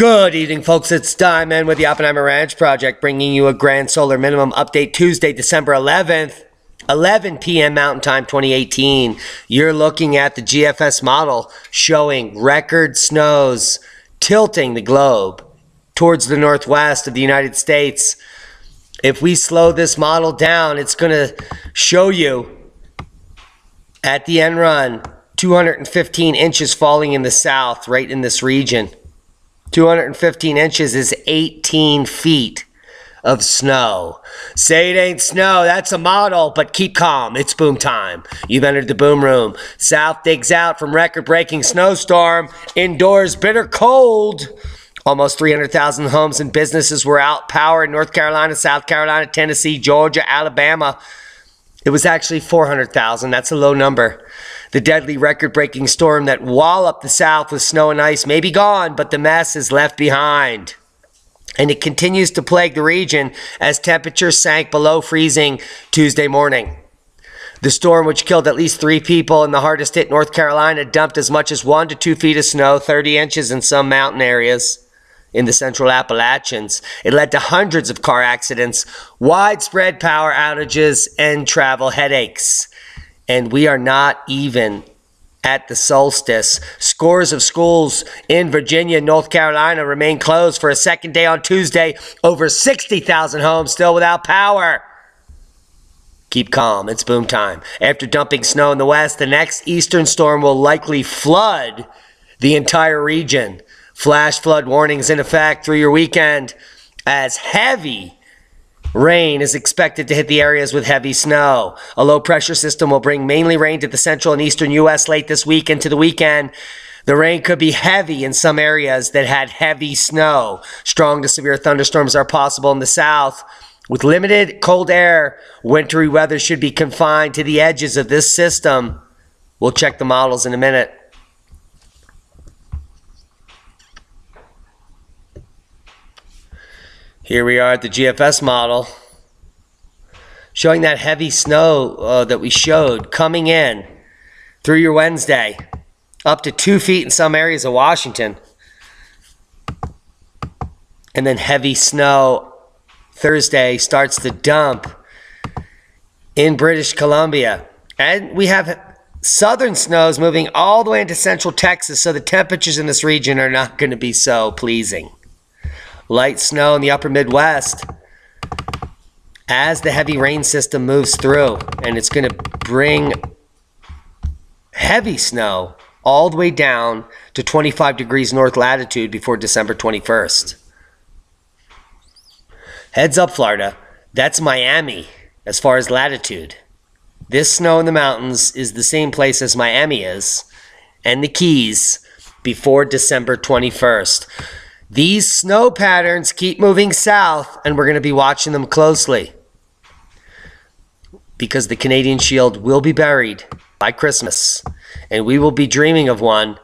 Good evening, folks. It's Diamond with the Oppenheimer Ranch Project, bringing you a grand solar minimum update Tuesday, December 11th, 11 p.m. Mountain Time 2018. You're looking at the GFS model showing record snows tilting the globe towards the northwest of the United States. If we slow this model down, it's going to show you at the end run 215 inches falling in the south, right in this region. 215 inches is 18 feet of snow. Say it ain't snow, that's a model, but keep calm, it's boom time. You've entered the boom room. South digs out from record-breaking snowstorm. Indoors, bitter cold. Almost 300,000 homes and businesses were out. Power in North Carolina, South Carolina, Tennessee, Georgia, Alabama. It was actually 400,000. That's a low number. The deadly record-breaking storm that walloped the south with snow and ice may be gone, but the mess is left behind. And it continues to plague the region as temperatures sank below freezing Tuesday morning. The storm, which killed at least 3 people in the hardest hit North Carolina, dumped as much as 1 to 2 feet of snow, 30 inches in some mountain areas in the central Appalachians. It led to hundreds of car accidents, widespread power outages, and travel headaches. And we are not even at the solstice. Scores of schools in Virginia and North Carolina remain closed for a second day on Tuesday. Over 60,000 homes still without power. Keep calm, it's boom time. After dumping snow in the west, the next eastern storm will likely flood the entire region. Flash flood warnings in effect through your weekend as heavy rain is expected to hit the areas with heavy snow. A low pressure system will bring mainly rain to the central and eastern U.S. late this week into the weekend. The rain could be heavy in some areas that had heavy snow. Strong to severe thunderstorms are possible in the south. With limited cold air, wintry weather should be confined to the edges of this system. We'll check the models in a minute. Here we are at the GFS model, showing that heavy snow that we showed coming in through your Wednesday, up to 2 feet in some areas of Washington. And then heavy snow Thursday starts to dump in British Columbia. And we have southern snows moving all the way into central Texas, so the temperatures in this region are not going to be so pleasing. Light snow in the upper Midwest as the heavy rain system moves through, and it's going to bring heavy snow all the way down to 25 degrees north latitude before December 21st. Heads up, Florida. That's Miami as far as latitude. This snow in the mountains is the same place as Miami is, and the Keys before December 21st. These snow patterns keep moving south, and we're going to be watching them closely because the Canadian Shield will be buried by Christmas, and we will be dreaming of one,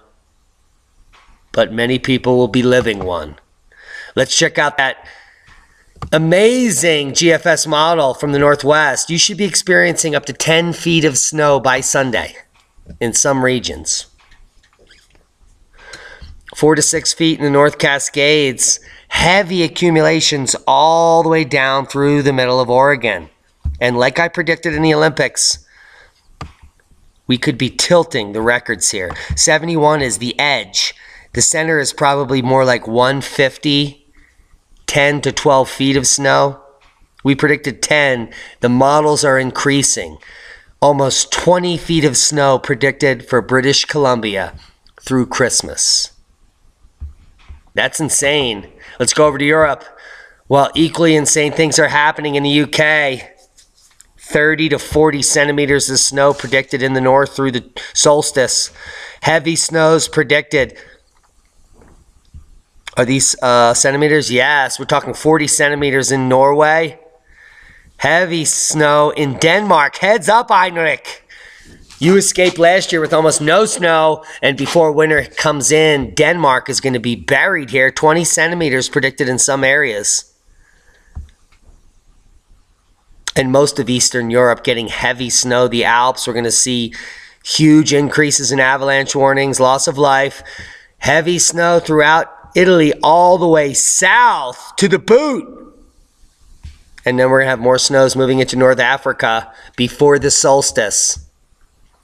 but many people will be living one. Let's check out that amazing GFS model from the Northwest. You should be experiencing up to 10 feet of snow by Sunday in some regions. 4 to 6 feet in the North Cascades. Heavy accumulations all the way down through the middle of Oregon. And like I predicted in the Olympics, we could be tilting the records here. 71 is the edge. The center is probably more like 150, 10 to 12 feet of snow. We predicted 10. The models are increasing. Almost 20 feet of snow predicted for British Columbia through Christmas. That's insane. Let's go over to Europe. Well, equally insane things are happening in the UK. 30 to 40 centimeters of snow predicted in the north through the solstice. Heavy snows predicted. Are these centimeters? Yes, we're talking 40 centimeters in Norway. Heavy snow in Denmark. Heads up, Heinrich. You escaped last year with almost no snow, and before winter comes in, Denmark is going to be buried here. 20 centimeters predicted in some areas. And most of Eastern Europe getting heavy snow. The Alps, we're going to see huge increases in avalanche warnings, loss of life. Heavy snow throughout Italy all the way south to the boot. And then we're going to have more snows moving into North Africa before the solstice.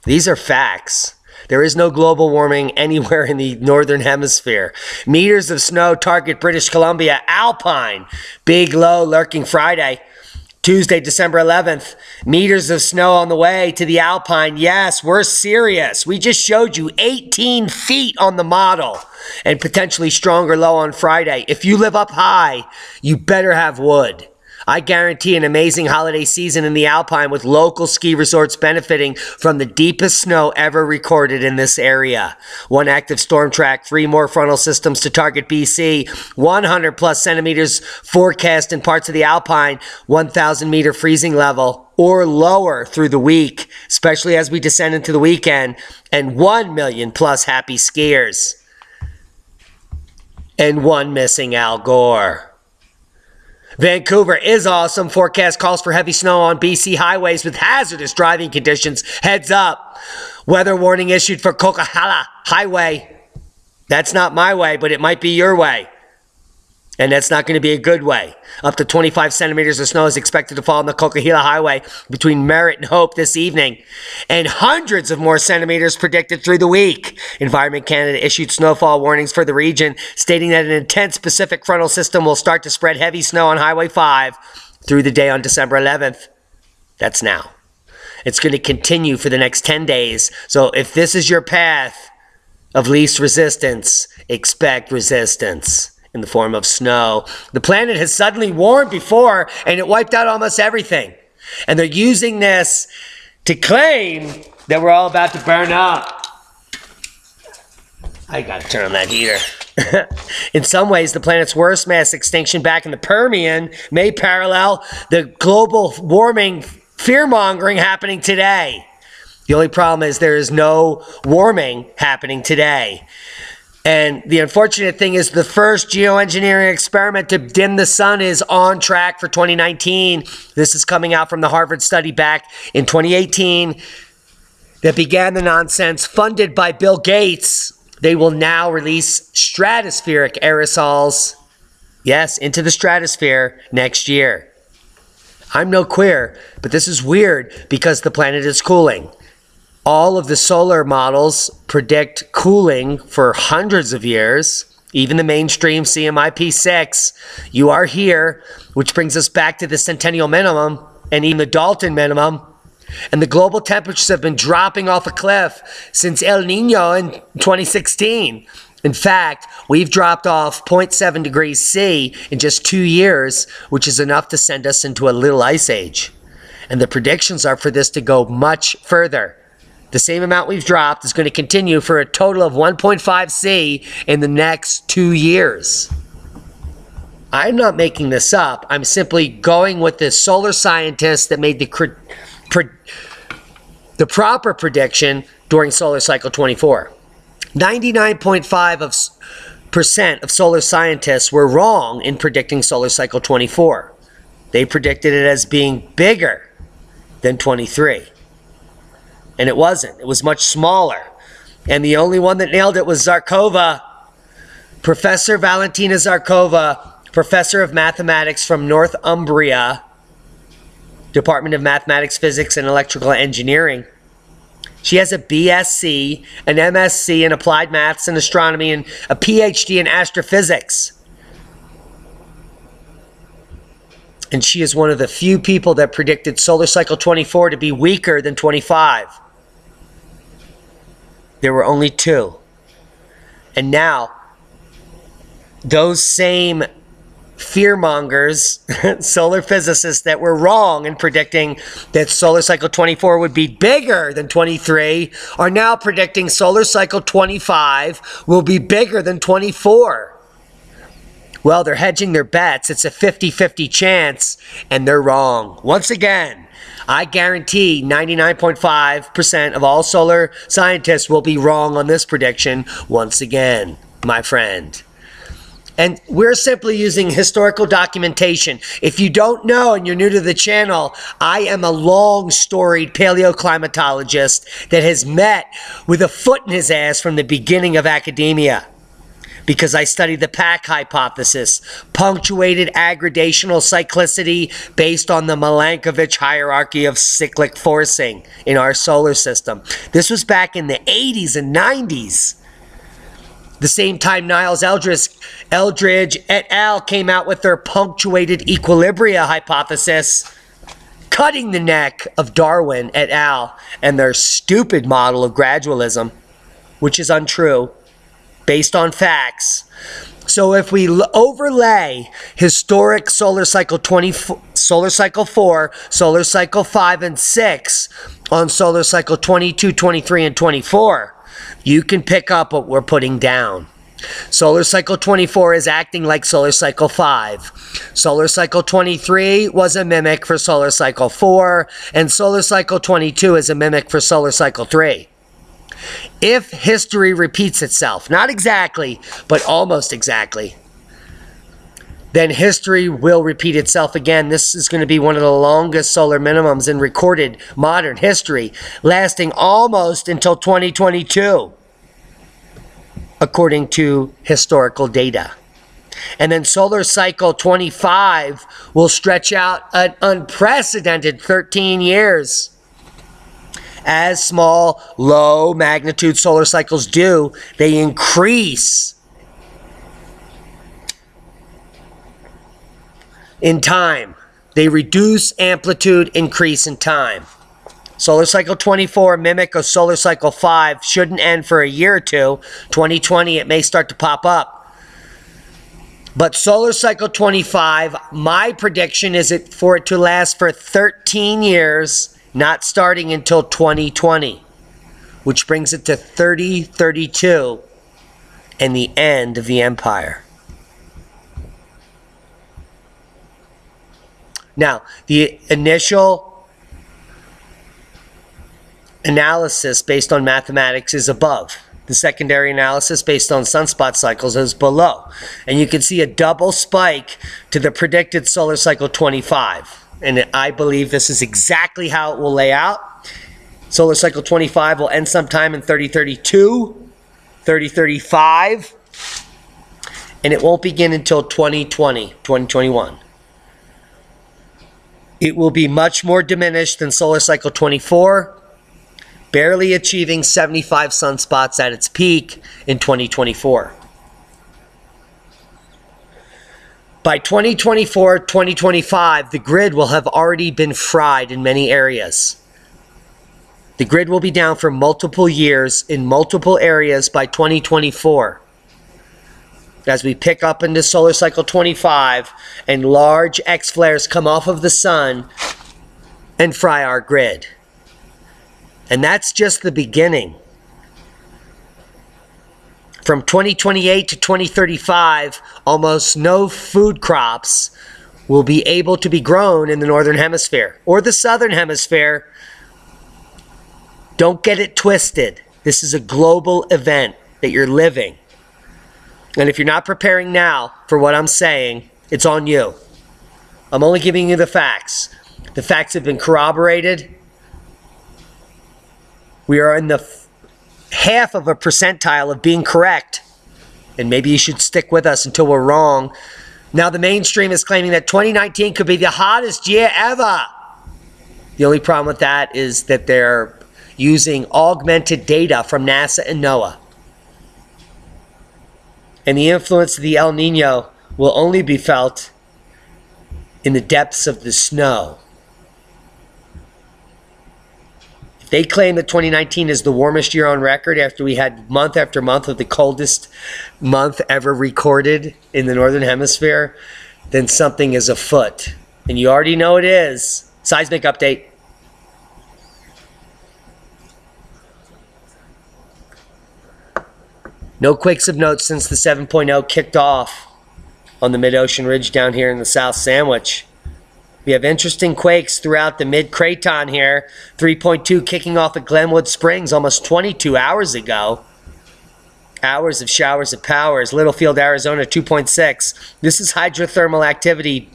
These are facts. There is no global warming anywhere in the northern hemisphere. Meters of snow target British Columbia, Alpine. Big low lurking Friday. Tuesday, December 11th. Meters of snow on the way to the Alpine. Yes, we're serious. We just showed you 18 feet on the model and potentially stronger low on Friday. If you live up high, you better have wood. I guarantee an amazing holiday season in the Alpine with local ski resorts benefiting from the deepest snow ever recorded in this area. 1 active storm track, 3 more frontal systems to target BC, 100 plus centimeters forecast in parts of the Alpine, 1,000 meter freezing level or lower through the week, especially as we descend into the weekend, and 1 million plus happy skiers. And 1 missing Al Gore. Vancouver is awesome. Forecast calls for heavy snow on BC highways with hazardous driving conditions. Heads up. Weather warning issued for Coquihalla Highway. That's not my way, but it might be your way. And that's not going to be a good way. Up to 25 centimeters of snow is expected to fall on the Coquihalla Highway between Merritt and Hope this evening. And hundreds of more centimeters predicted through the week. Environment Canada issued snowfall warnings for the region, stating that an intense Pacific frontal system will start to spread heavy snow on Highway 5 through the day on December 11th. That's now. It's going to continue for the next 10 days. So if this is your path of least resistance, expect resistance in the form of snow. The planet has suddenly warmed before, and it wiped out almost everything. And they're using this to claim that we're all about to burn up. I gotta turn on that heater. In some ways, the planet's worst mass extinction back in the Permian may parallel the global warming fear-mongering happening today. The only problem is there is no warming happening today. And the unfortunate thing is the first geoengineering experiment to dim the sun is on track for 2019. This is coming out from the Harvard study back in 2018 that began the nonsense funded by Bill Gates. They will now release stratospheric aerosols, yes, into the stratosphere next year. I'm no queer, but this is weird because the planet is cooling. All of the solar models predict cooling for hundreds of years. Even the mainstream CMIP6, you are here, which brings us back to the centennial minimum and even the Dalton minimum. And the global temperatures have been dropping off a cliff since El Nino in 2016. In fact, we've dropped off 0.7 degrees C in just 2 years, which is enough to send us into a little ice age. And the predictions are for this to go much further. The same amount we've dropped is going to continue for a total of 1.5 C in the next 2 years. I'm not making this up. I'm simply going with the solar scientists that made the proper prediction during solar cycle 24. 99.5% of solar scientists were wrong in predicting solar cycle 24. They predicted it as being bigger than 23. And it wasn't. It was much smaller. And the only one that nailed it was Zarkova. Professor Valentina Zarkova, professor of mathematics from Northumbria, Department of Mathematics, Physics, and Electrical Engineering. She has a BSc, an MSc in Applied Maths and Astronomy, and a PhD in Astrophysics. And she is one of the few people that predicted solar cycle 24 to be weaker than 25. There were only 2. And now, those same fearmongers, solar physicists that were wrong in predicting that solar cycle 24 would be bigger than 23, are now predicting solar cycle 25 will be bigger than 24. Well, they're hedging their bets. It's a 50-50 chance, and they're wrong. Once again, I guarantee 99.5% of all solar scientists will be wrong on this prediction once again, my friend. And we're simply using historical documentation. If you don't know and you're new to the channel, I am a long-storied paleoclimatologist that has met with a foot in his ass from the beginning of academia. because I studied the pack hypothesis, punctuated aggradational cyclicity based on the Milankovitch hierarchy of cyclic forcing in our solar system. This was back in the 80s and 90s. The same time Niles Eldridge et al. Came out with their punctuated equilibria hypothesis, cutting the neck of Darwin et al. And their stupid model of gradualism, which is untrue, based on facts. So if we overlay historic solar cycle 24, solar cycle 4, solar cycle 5 and 6 on solar cycle 22, 23, and 24, you can pick up what we're putting down. Solar cycle 24 is acting like solar cycle 5. Solar cycle 23 was a mimic for solar cycle 4, and solar cycle 22 is a mimic for solar cycle 3. If history repeats itself, not exactly, but almost exactly, then history will repeat itself again. This is going to be one of the longest solar minimums in recorded modern history, lasting almost until 2022, according to historical data. And then solar cycle 25 will stretch out an unprecedented 13 years. As small, low magnitude solar cycles do, they increase in time. They reduce amplitude, increase in time. Solar cycle 24, mimic of solar cycle 5, shouldn't end for a year or two. 2020, it may start to pop up. But solar cycle 25, my prediction is for it to last for 13 years, not starting until 2020, which brings it to 3032 and the end of the empire. Now, the initial analysis based on mathematics is above. The secondary analysis based on sunspot cycles is below. And you can see a double spike to the predicted solar cycle 25. And I believe this is exactly how it will lay out. Solar cycle 25 will end sometime in 3032, 3035, and it won't begin until 2020, 2021. It will be much more diminished than solar cycle 24, barely achieving 75 sunspots at its peak in 2024. By 2024, 2025, the grid will have already been fried in many areas. The grid will be down for multiple years in multiple areas by 2024. As we pick up into solar cycle 25 and large X flares come off of the sun and fry our grid. And that's just the beginning. From 2028 to 2035, almost no food crops will be able to be grown in the northern hemisphere or the southern hemisphere. Don't get it twisted. This is a global event that you're living. And if you're not preparing now for what I'm saying, it's on you. I'm only giving you the facts. The facts have been corroborated. We are in the half of a percentile of being correct, and maybe you should stick with us until we're wrong. Now the mainstream is claiming that 2019 could be the hottest year ever. The only problem with that is that they're using augmented data from NASA and NOAA. And the influence of the El Nino will only be felt in the depths of the snow. They claim that 2019 is the warmest year on record after we had month after month of the coldest month ever recorded in the Northern Hemisphere. Then something is afoot. And you already know it is. Seismic update. No quakes of note since the 7.0 kicked off on the mid-ocean ridge down here in the South Sandwich. We have interesting quakes throughout the mid-craton here. 3.2 kicking off at Glenwood Springs almost 22 hours ago. Hours of showers of powers. Littlefield, Arizona, 2.6. This is hydrothermal activity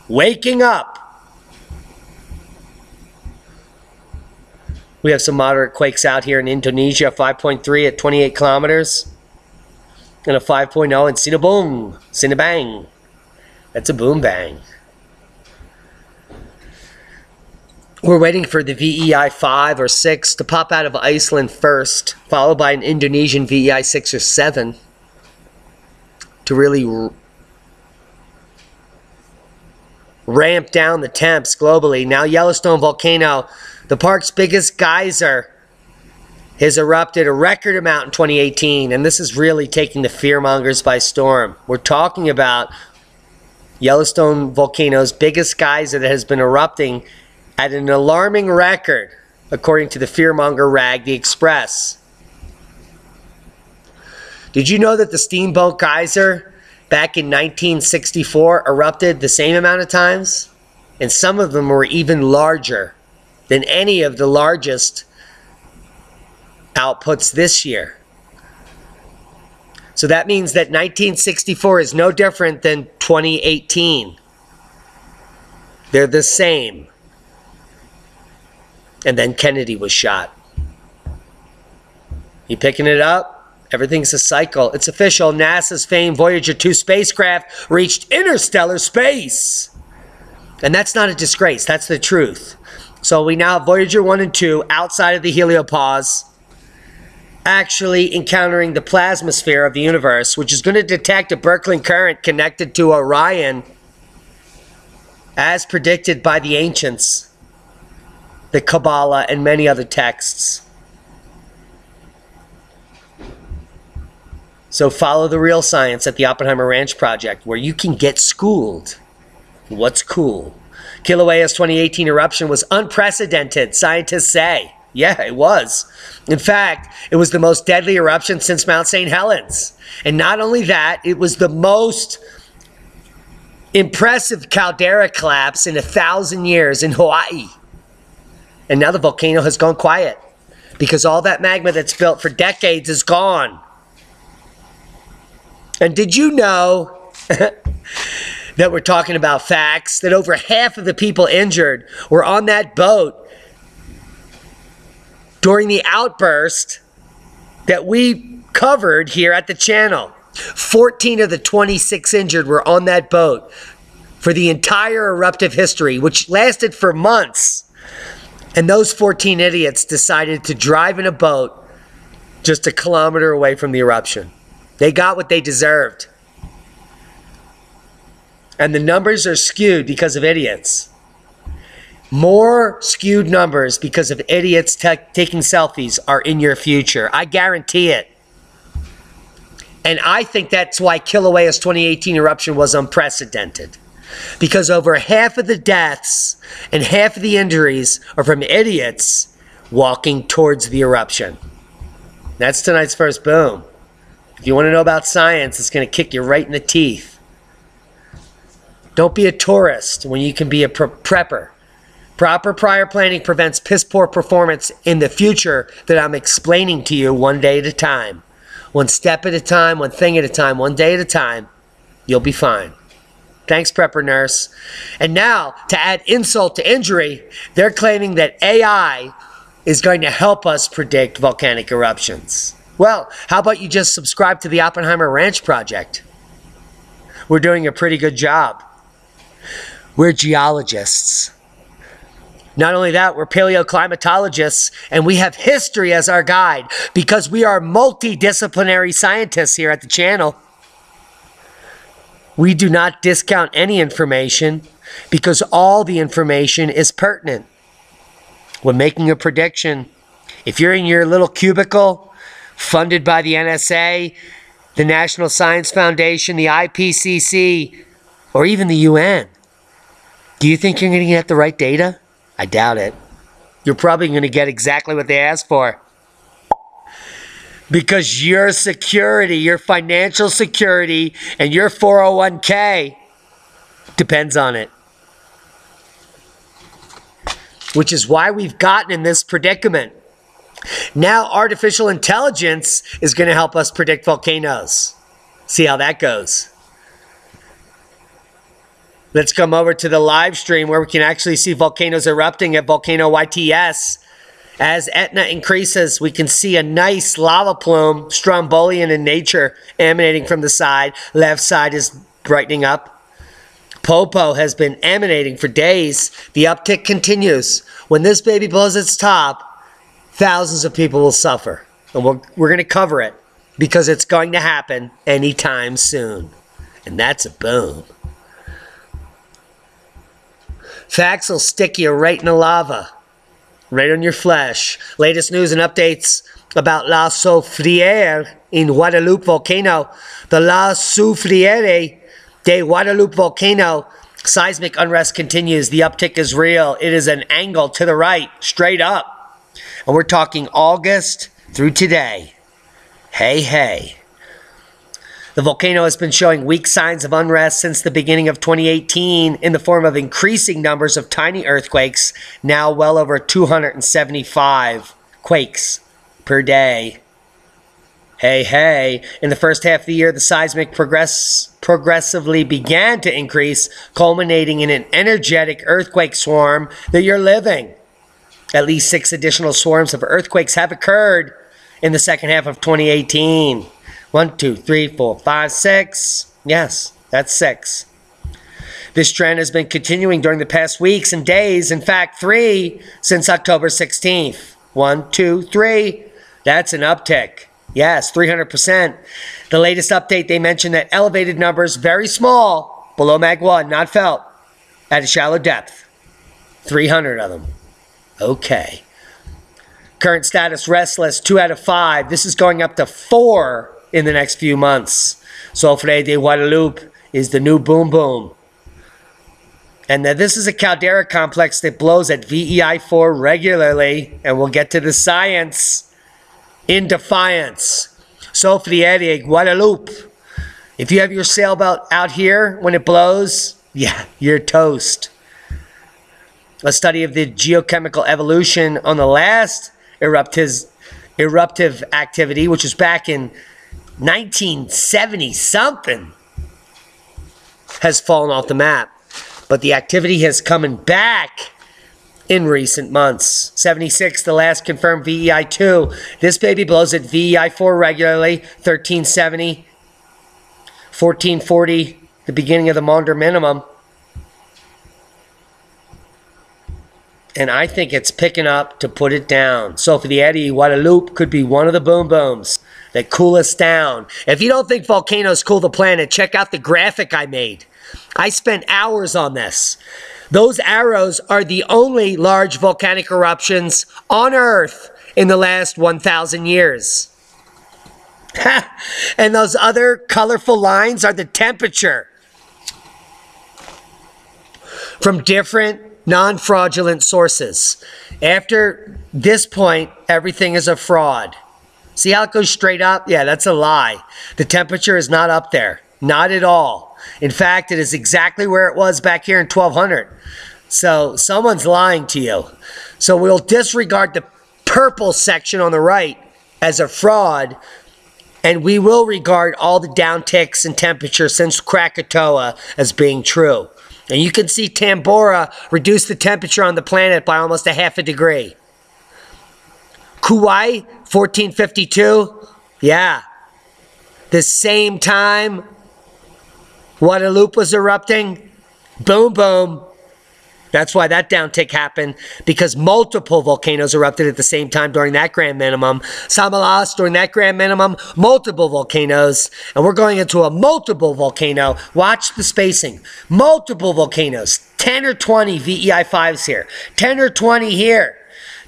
waking up. We have some moderate quakes out here in Indonesia, 5.3 at 28 kilometers. and a 5.0 and Cinnabung. Cinnabang. That's a boom bang. We're waiting for the VEI 5 or 6 to pop out of Iceland first, followed by an Indonesian VEI 6 or 7 to really ramp down the temps globally. Now Yellowstone volcano, the park's biggest geyser, has erupted a record amount in 2018, and this is really taking the fearmongers by storm. We're talking about Yellowstone volcano's biggest geyser that has been erupting at an alarming record, according to the fearmonger rag, The Express. Did you know that the Steamboat Geyser back in 1964 erupted the same amount of times? And some of them were even larger than any of the largest outputs this year. So that means that 1964 is no different than 2018. They're the same. And then Kennedy was shot. You picking it up? Everything's a cycle. It's official. NASA's famed Voyager 2 spacecraft reached interstellar space. And that's not a disgrace. That's the truth. So we now have Voyager 1 and 2 outside of the heliopause, actually encountering the plasmasphere of the universe, which is going to detect a Birkeland current connected to Orion, as predicted by the ancients, the Kabbalah, and many other texts. So follow the real science at the Oppenheimer Ranch Project, where you can get schooled. What's cool? Kilauea's 2018 eruption was unprecedented, scientists say. Yeah, it was. In fact, it was the most deadly eruption since Mount St. Helens. And not only that, it was the most impressive caldera collapse in 1,000 years in Hawaii. And now the volcano has gone quiet because all that magma that's built for decades is gone. And did you know that we're talking about facts, that over half of the people injured were on that boat during the outburst that we covered here at the channel? 14 of the 26 injured were on that boat for the entire eruptive history, which lasted for months. And those 14 idiots decided to drive in a boat just a kilometer away from the eruption. They got what they deserved. And the numbers are skewed because of idiots. More skewed numbers because of idiots taking selfies are in your future. I guarantee it. And I think that's why Kilauea's 2018 eruption was unprecedented. Because over half of the deaths and half of the injuries are from idiots walking towards the eruption. That's tonight's first boom. If you want to know about science, it's going to kick you right in the teeth. Don't be a tourist when you can be a prepper. Proper prior planning prevents piss-poor performance in the future that I'm explaining to you one day at a time. One step at a time, one thing at a time, one day at a time. You'll be fine. Thanks, Prepper Nurse. And now, to add insult to injury, they're claiming that AI is going to help us predict volcanic eruptions. Well, how about you just subscribe to the Oppenheimer Ranch Project? We're doing a pretty good job. We're geologists. Not only that, we're paleoclimatologists, and we have history as our guide because we are multidisciplinary scientists here at the channel. We do not discount any information because all the information is pertinent. When making a prediction, if you're in your little cubicle, funded by the NSA, the National Science Foundation, the IPCC, or even the UN, do you think you're going to get the right data? I doubt it. You're probably going to get exactly what they asked for. Because your security, your financial security, and your 401k depends on it. Which is why we've gotten in this predicament. Now artificial intelligence is going to help us predict volcanoes. See how that goes. Let's come over to the live stream where we can actually see volcanoes erupting at Volcano YTS As Etna increases, we can see a nice lava plume, Strombolian in nature, emanating from the side. Left side is brightening up. Popo has been emanating for days. The uptick continues. When this baby blows its top, thousands of people will suffer. And we're going to cover it because it's going to happen anytime soon. And that's a boom. Facts will stick you right in the lava. Right on your flesh. Latest news and updates about La Soufriere in Guadalupe volcano. The La Soufriere de Guadalupe volcano. Seismic unrest continues. The uptick is real. It is an angle to the right, straight up. And we're talking August through today. Hey, hey. The volcano has been showing weak signs of unrest since the beginning of 2018 in the form of increasing numbers of tiny earthquakes, now well over 275 quakes per day. Hey, hey. In the first half of the year, the seismic progressively began to increase, culminating in an energetic earthquake swarm that you're living. At least 6 additional swarms of earthquakes have occurred in the second half of 2018. 1, 2, 3, 4, 5, 6. Yes, that's 6. This trend has been continuing during the past weeks and days. In fact, 3 since October 16th. 1, 2, 3. That's an uptick. Yes, 300%. The latest update, they mentioned that elevated numbers, very small, below Mag 1, not felt, at a shallow depth. 300 of them. Okay. Current status, restless, 2 out of 5. This is going up to 4 in the next few months. Soufriere de Guadalupe is the new boom boom. And then this is a caldera complex that blows at VEI4 regularly. And we'll get to the science in defiance. Soufriere de Guadalupe. If you have your sailboat out here when it blows, yeah, you're toast. A study of the geochemical evolution on the last eruptive activity, which was back in 1970-something, has fallen off the map. But the activity has coming back in recent months. 76, the last confirmed VEI2. This baby blows at VEI4 regularly. 1370, 1440, the beginning of the Maunder minimum. And I think it's picking up to put it down. Soufriere de Guadalupe could be one of the boom booms that cool us down. If you don't think volcanoes cool the planet, check out the graphic I made. I spent hours on this. Those arrows are the only large volcanic eruptions on Earth in the last 1,000 years. And those other colorful lines are the temperature from different non-fraudulent sources. After this point, everything is a fraud. See how it goes straight up? Yeah, that's a lie. The temperature is not up there. Not at all. In fact, it is exactly where it was back here in 1200. So someone's lying to you. So we'll disregard the purple section on the right as a fraud, and we will regard all the downticks in temperature since Krakatoa as being true. And you can see Tambora reduce the temperature on the planet by almost a half a degree. Kauai, 1452. Yeah. The same time Guadalupe was erupting. Boom, boom. That's why that downtick happened, because multiple volcanoes erupted at the same time during that grand minimum. Samalas during that grand minimum, multiple volcanoes. And we're going into a multiple volcano. Watch the spacing. Multiple volcanoes. 10 or 20 VEI5s here. 10 or 20 here.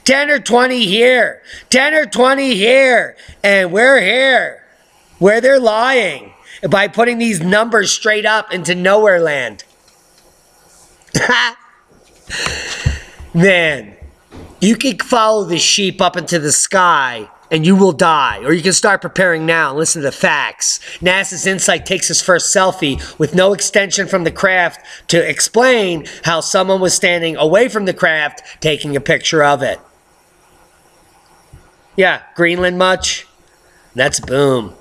10 or 20 here. 10 or 20 here. And we're here. Where they're lying by putting these numbers straight up into nowhere land. Man, you can follow the sheep up into the sky and you will die. Or you can start preparing now and listen to the facts. NASA's InSight takes his first selfie with no extension from the craft to explain how someone was standing away from the craft taking a picture of it. Yeah, Greenland much? That's boom.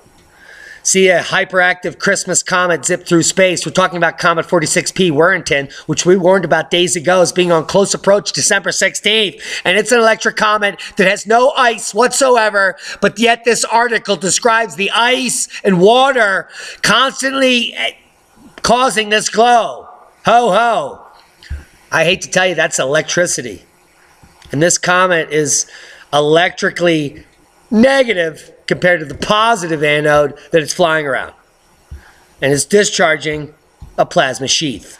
See a hyperactive Christmas comet zip through space. We're talking about Comet 46P Wirtanen, which we warned about days ago as being on close approach December 16th. And it's an electric comet that has no ice whatsoever, but yet this article describes the ice and water constantly causing this glow. Ho, ho. I hate to tell you, that's electricity. And this comet is electrically negative compared to the positive anode that it's flying around. And it's discharging a plasma sheath.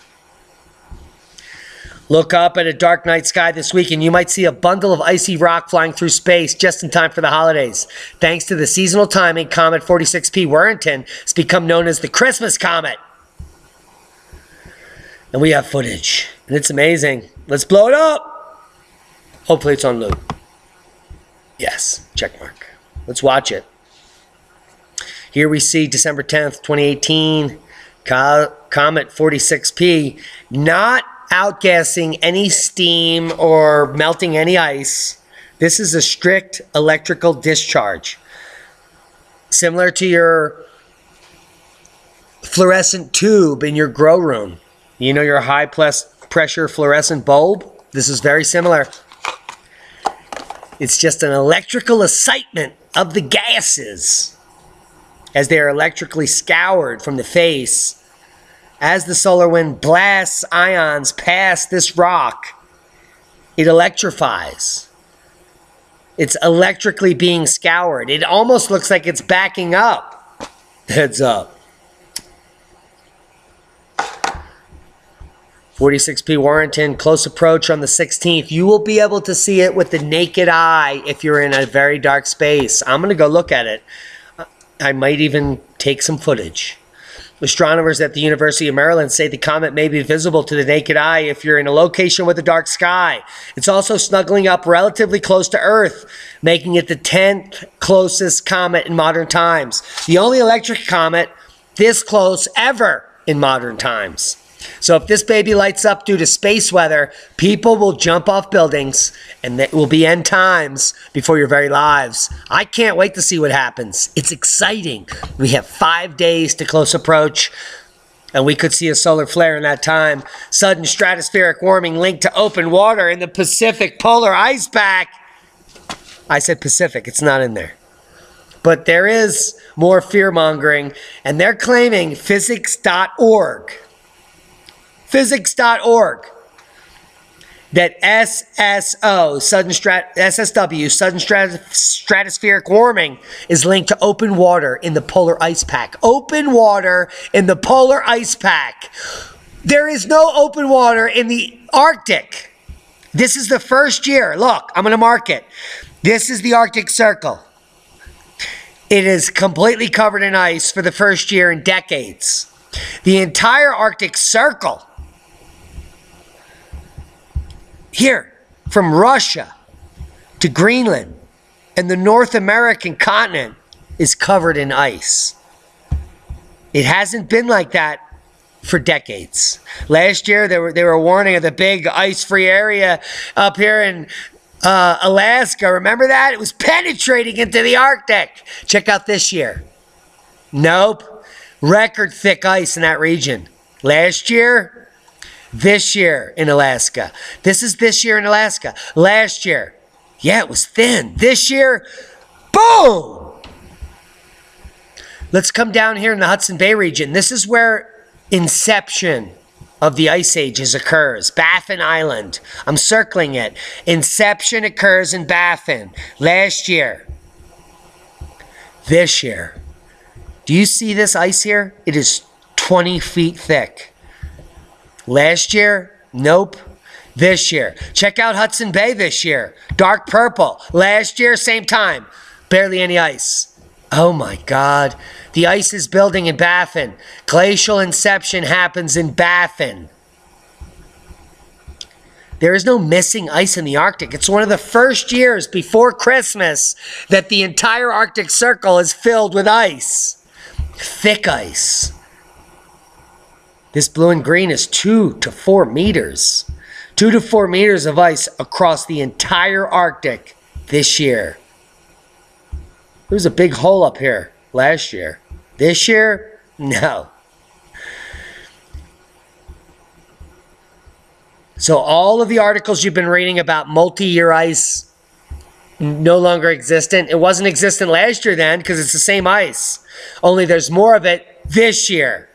Look up at a dark night sky this week and you might see a bundle of icy rock flying through space just in time for the holidays. Thanks to the seasonal timing, Comet 46P Wirtanen has become known as the Christmas Comet. And we have footage. And it's amazing. Let's blow it up. Hopefully it's on loop. Yes, check mark. Let's watch it. Here we see December 10th, 2018, Comet 46P, not outgassing any steam or melting any ice. This is a strict electrical discharge. Similar to your fluorescent tube in your grow room. You know your high pressure fluorescent bulb? This is very similar. It's just an electrical excitement of the gases as they are electrically scoured from the face. As the solar wind blasts ions past this rock, it electrifies. It's electrically being scoured. It almost looks like it's backing up. Heads up. 46P Wirtanen, close approach on the 16th. You will be able to see it with the naked eye if you're in a very dark space. I'm going to go look at it. I might even take some footage. Astronomers at the University of Maryland say the comet may be visible to the naked eye if you're in a location with a dark sky. It's also snuggling up relatively close to Earth, making it the 10th closest comet in modern times. The only electric comet this close ever in modern times. So if this baby lights up due to space weather, people will jump off buildings and it will be end times before your very lives. I can't wait to see what happens. It's exciting. We have 5 days to close approach and we could see a solar flare in that time. Sudden stratospheric warming linked to open water in the Pacific polar ice pack. I said Pacific, it's not in there. But there is more fear-mongering and they're claiming physics.org. Physics.org that SSW, sudden stratospheric warming, is linked to open water in the polar ice pack. Open water in the polar ice pack. There is no open water in the Arctic. This is the first year. Look, I'm going to mark it. This is the Arctic Circle. It is completely covered in ice for the first year in decades. The entire Arctic Circle, here, from Russia to Greenland and the North American continent, is covered in ice. It hasn't been like that for decades. Last year, they were warning of the big ice-free area up here in Alaska. Remember that? It was penetrating into the Arctic. Check out this year. Nope. Record thick ice in that region. Last year, this year in Alaska. This is this year in Alaska. Last year, yeah, it was thin. This year, boom! Let's come down here in the Hudson Bay region. This is where inception of the ice ages occurs. Baffin Island. I'm circling it. Inception occurs in Baffin. Last year. This year. Do you see this ice here? It is 20 feet thick. Last year? Nope. This year. Check out Hudson Bay this year. Dark purple. Last year, same time. Barely any ice. Oh my God. The ice is building in Baffin. Glacial inception happens in Baffin. There is no missing ice in the Arctic. It's one of the first years before Christmas that the entire Arctic Circle is filled with ice. Thick ice. This blue and green is 2 to 4 meters. 2 to 4 meters of ice across the entire Arctic this year. There was a big hole up here last year. This year? No. So all of the articles you've been reading about multi-year ice no longer existent. It wasn't existent last year then because it's the same ice. Only there's more of it this year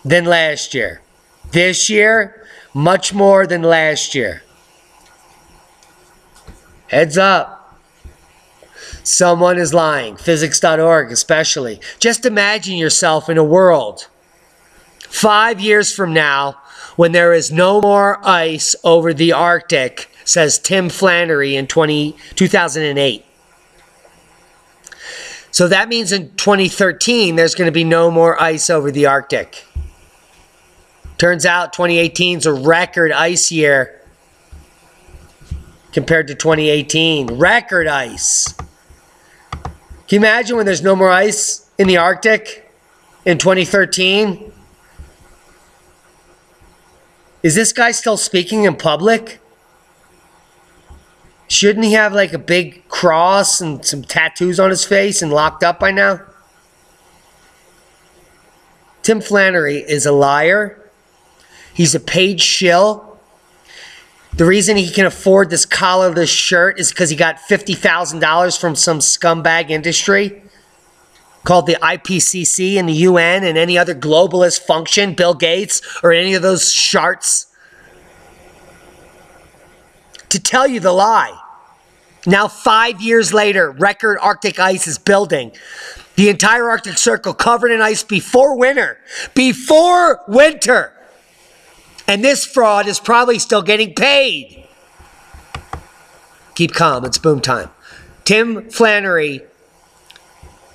than last year. This year, much more than last year. Heads up. Someone is lying. Physics.org especially. Just imagine yourself in a world 5 years from now when there is no more ice over the Arctic, says Tim Flannery in 2008. So that means in 2013, there's going to be no more ice over the Arctic. Turns out 2018 is a record ice year compared to 2018. Record ice. Can you imagine when there's no more ice in the Arctic in 2013? Is this guy still speaking in public? Shouldn't he have like a big cross and some tattoos on his face and locked up by now? Tim Flannery is a liar. He's a paid shill. The reason he can afford this collarless shirt is because he got $50,000 from some scumbag industry called the IPCC and the UN and any other globalist function, Bill Gates, or any of those sharts, to tell you the lie. Now 5 years later, record Arctic ice is building. The entire Arctic Circle covered in ice before winter. Before winter! And this fraud is probably still getting paid. Keep calm, it's boom time. Tim Flannery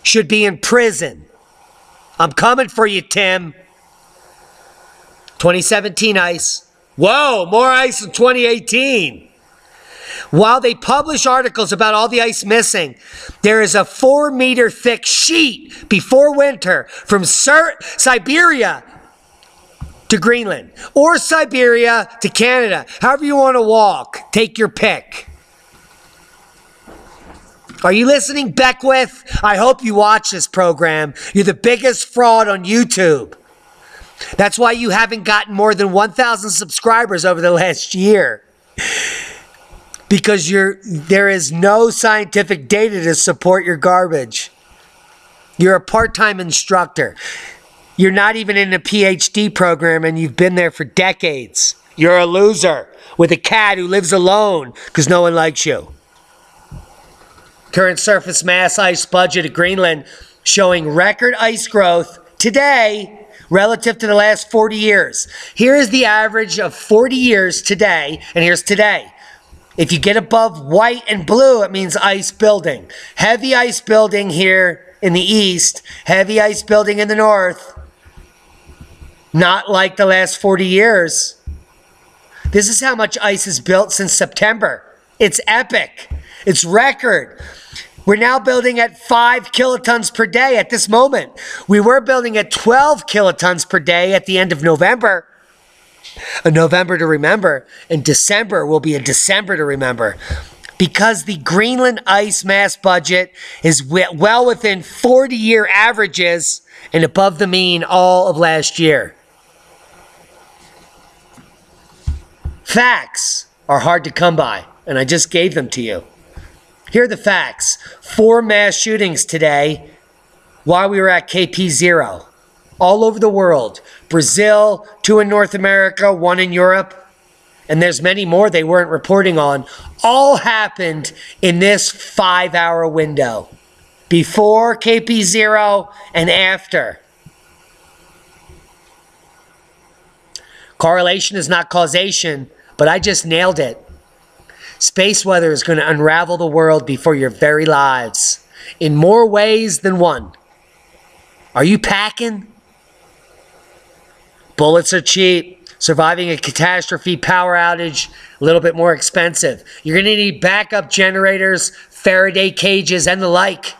should be in prison. I'm coming for you, Tim. 2017 ice. Whoa, more ice in 2018. While they publish articles about all the ice missing, there is a 4-meter thick sheet before winter from Siberia to Greenland, or Siberia to Canada. However you want to walk, take your pick. Are you listening, Beckwith? I hope you watch this program. You're the biggest fraud on YouTube. That's why you haven't gotten more than 1,000 subscribers over the last year. Because there is no scientific data to support your garbage. You're a part-time instructor. You're not even in a PhD program and you've been there for decades. You're a loser with a cat who lives alone because no one likes you. Current surface mass ice budget of Greenland showing record ice growth today relative to the last 40 years. Here is the average of 40 years today, and here's today. If you get above white and blue, it means ice building. Heavy ice building here in the east, heavy ice building in the north. Not like the last 40 years. This is how much ice is built since September. It's epic. It's record. We're now building at 5 kilotons per day at this moment. We were building at 12 kilotons per day at the end of November. A November to remember. And December will be a December to remember. Because the Greenland ice mass budget is well within 40-year averages and above the mean all of last year. Facts are hard to come by, and I just gave them to you. Here are the facts. 4 mass shootings today while we were at KP0. All over the world. Brazil, 2 in North America, 1 in Europe. And there's many more they weren't reporting on. All happened in this 5-hour window. Before KP0 and after. Correlation is not causation, but I just nailed it. Space weather is going to unravel the world before your very lives. In more ways than one. Are you packing? Bullets are cheap. Surviving a catastrophe power outage, a little bit more expensive. You're going to need backup generators, Faraday cages, and the like.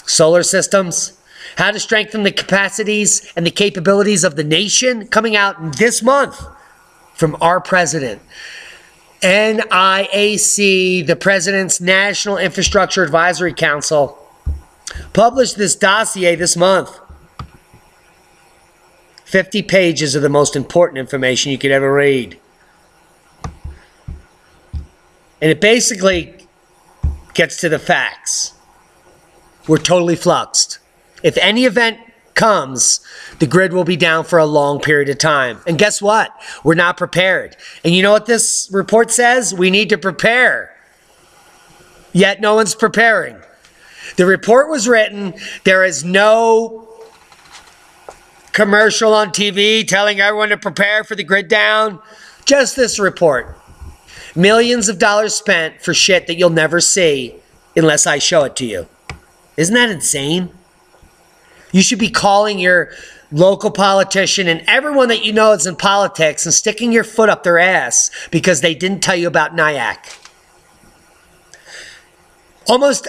Solar systems. How to strengthen the capacities and the capabilities of the nation, coming out this month from our president. NIAC, the President's National Infrastructure Advisory Council, published this dossier this month. 50 pages of the most important information you could ever read. And it basically gets to the facts. We're totally fluxed. If any event comes, the grid will be down for a long period of time. And guess what? We're not prepared. And you know what this report says? We need to prepare. Yet no one's preparing. The report was written. There is no commercial on TV telling everyone to prepare for the grid down. Just this report. Millions of dollars spent for shit that you'll never see unless I show it to you. Isn't that insane? You should be calling your local politician and everyone that you know is in politics and sticking your foot up their ass because they didn't tell you about NIAC. Almost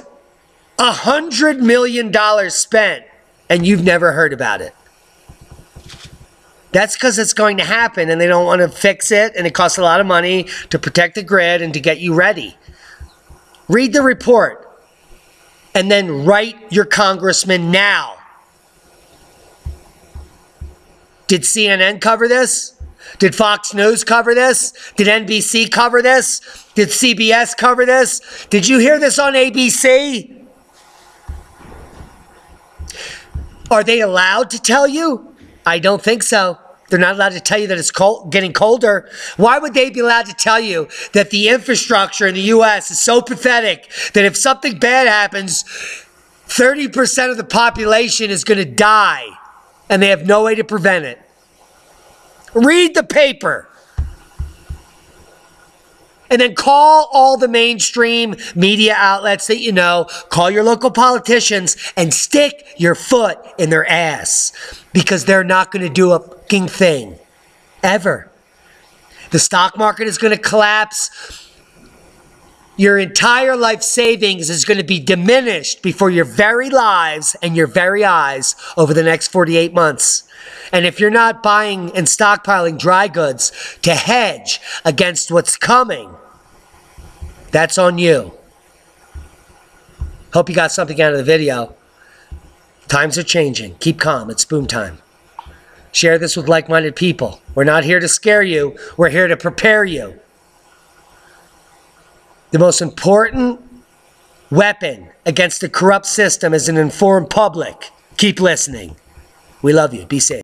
$100 million spent and you've never heard about it. That's because it's going to happen and they don't want to fix it, and it costs a lot of money to protect the grid and to get you ready. Read the report and then write your congressman now. Did CNN cover this? Did Fox News cover this? Did NBC cover this? Did CBS cover this? Did you hear this on ABC? Are they allowed to tell you? I don't think so. They're not allowed to tell you that it's getting colder. Why would they be allowed to tell you that the infrastructure in the U.S. is so pathetic that if something bad happens, 30% of the population is going to die and they have no way to prevent it? Read the paper. And then call all the mainstream media outlets that you know, call your local politicians, and stick your foot in their ass. Because they're not going to do a fucking thing. Ever. The stock market is going to collapse. Your entire life savings is going to be diminished before your very lives and your very eyes over the next 48 months. And if you're not buying and stockpiling dry goods to hedge against what's coming, that's on you. Hope you got something out of the video. Times are changing. Keep calm. It's boom time. Share this with like-minded people. We're not here to scare you. We're here to prepare you. The most important weapon against a corrupt system is an informed public. Keep listening. We love you. Be safe.